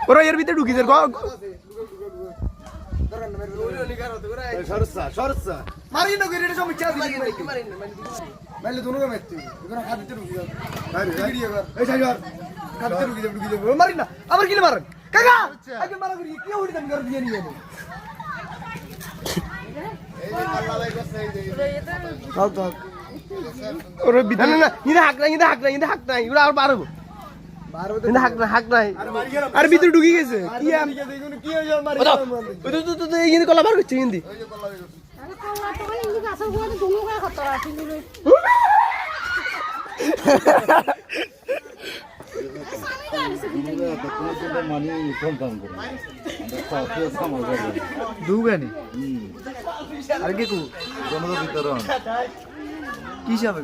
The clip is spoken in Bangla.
ওরা এর ভিতরে ঢুকি আবার কিলে মারেন কাকা আগে মারা করি কি হইছে আমি ঘর দিয়ে নিয়ে ওরে বিধান না ইদা হাক নাই ওরা আর পারবো হাক নাই আর ভিতরে ঢুকে গেছে কি আমি কি হইছে মারি তো এই কলা বার করছে হিন্দি আরে কলা তো হিন্দি ভাষা বলে দুনো করে খতরা কিন্তু দুগানি আর কি কু জনতা বিতরণ কি হিসাবে